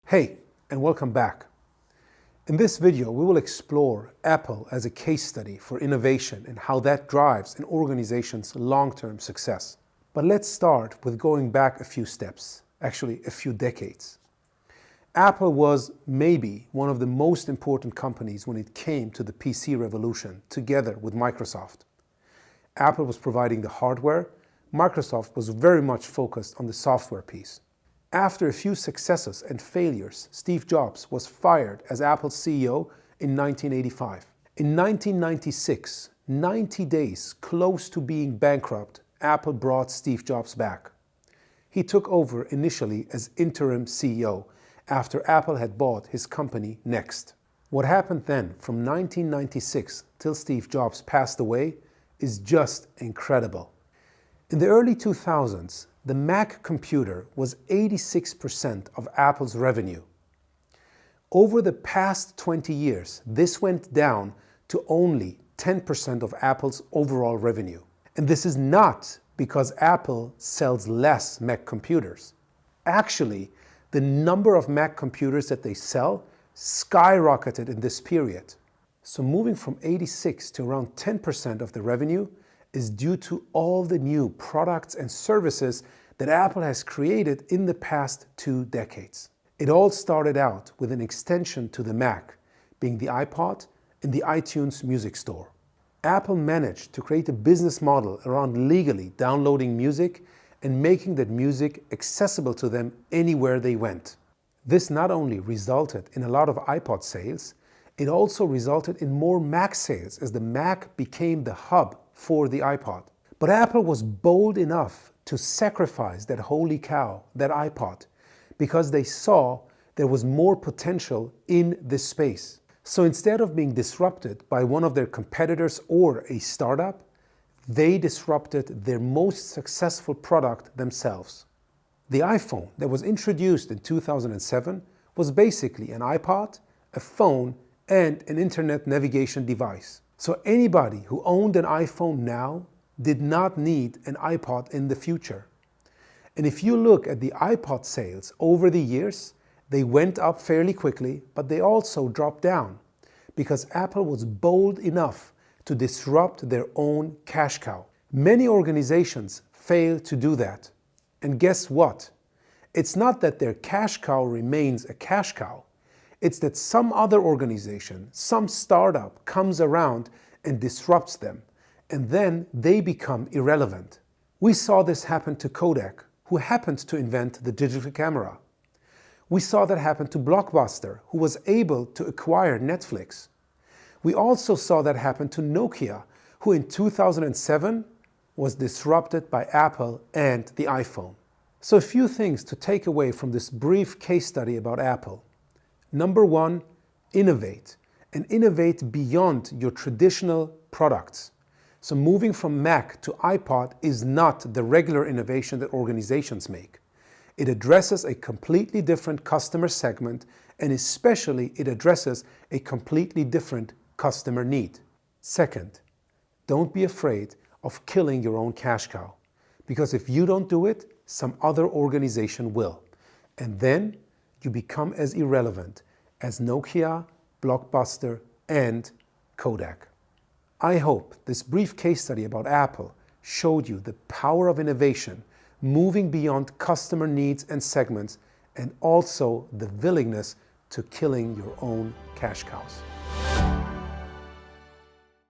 Hey, and welcome back. In this video, we will explore Apple as a case study for innovation and how that drives an organization's long-term success. But let's start with going back a few steps, actually a few decades. Apple was maybe one of the most important companies when it came to the PC revolution, together with Microsoft. Apple was providing the hardware, Microsoft was very much focused on the software piece. After a few successes and failures, Steve Jobs was fired as Apple's CEO in 1985. In 1996, 90 days close to being bankrupt, Apple brought Steve Jobs back. He took over initially as interim CEO after Apple had bought his company Next. What happened then from 1996 till Steve Jobs passed away is just incredible. In the early 2000s, the Mac computer was 86% of Apple's revenue. Over the past 20 years, this went down to only 10% of Apple's overall revenue. And this is not because Apple sells less Mac computers. Actually, the number of Mac computers that they sell skyrocketed in this period. So moving from 86 to around 10% of the revenue is due to all the new products and services that Apple has created in the past 2 decades. It all started out with an extension to the Mac, being the iPod and the iTunes Music Store. Apple managed to create a business model around legally downloading music and making that music accessible to them anywhere they went. This not only resulted in a lot of iPod sales, it also resulted in more Mac sales as the Mac became the hub for the iPod. But Apple was bold enough to sacrifice that holy cow, that iPod, because they saw there was more potential in this space. So instead of being disrupted by one of their competitors or a startup, they disrupted their most successful product themselves. The iPhone that was introduced in 2007 was basically an iPod, a phone, and an internet navigation device. So anybody who owned an iPhone now did not need an iPod in the future. And if you look at the iPod sales over the years, they went up fairly quickly, but they also dropped down because Apple was bold enough to disrupt their own cash cow. Many organizations fail to do that. And guess what? It's not that their cash cow remains a cash cow. It's that some other organization, some startup comes around and disrupts them, and then they become irrelevant. We saw this happen to Kodak, who happened to invent the digital camera. We saw that happen to Blockbuster, who was able to acquire Netflix. We also saw that happen to Nokia, who in 2007 was disrupted by Apple and the iPhone. So a few things to take away from this brief case study about Apple. Number one, innovate, and innovate beyond your traditional products. So moving from Mac to iPod is not the regular innovation that organizations make. It addresses a completely different customer segment, and especially it addresses a completely different customer need. Second, don't be afraid of killing your own cash cow, because if you don't do it, some other organization will. And then you become as irrelevant as Nokia, Blockbuster, and Kodak. I hope this brief case study about Apple showed you the power of innovation, moving beyond customer needs and segments, and also the willingness to killing your own cash cows.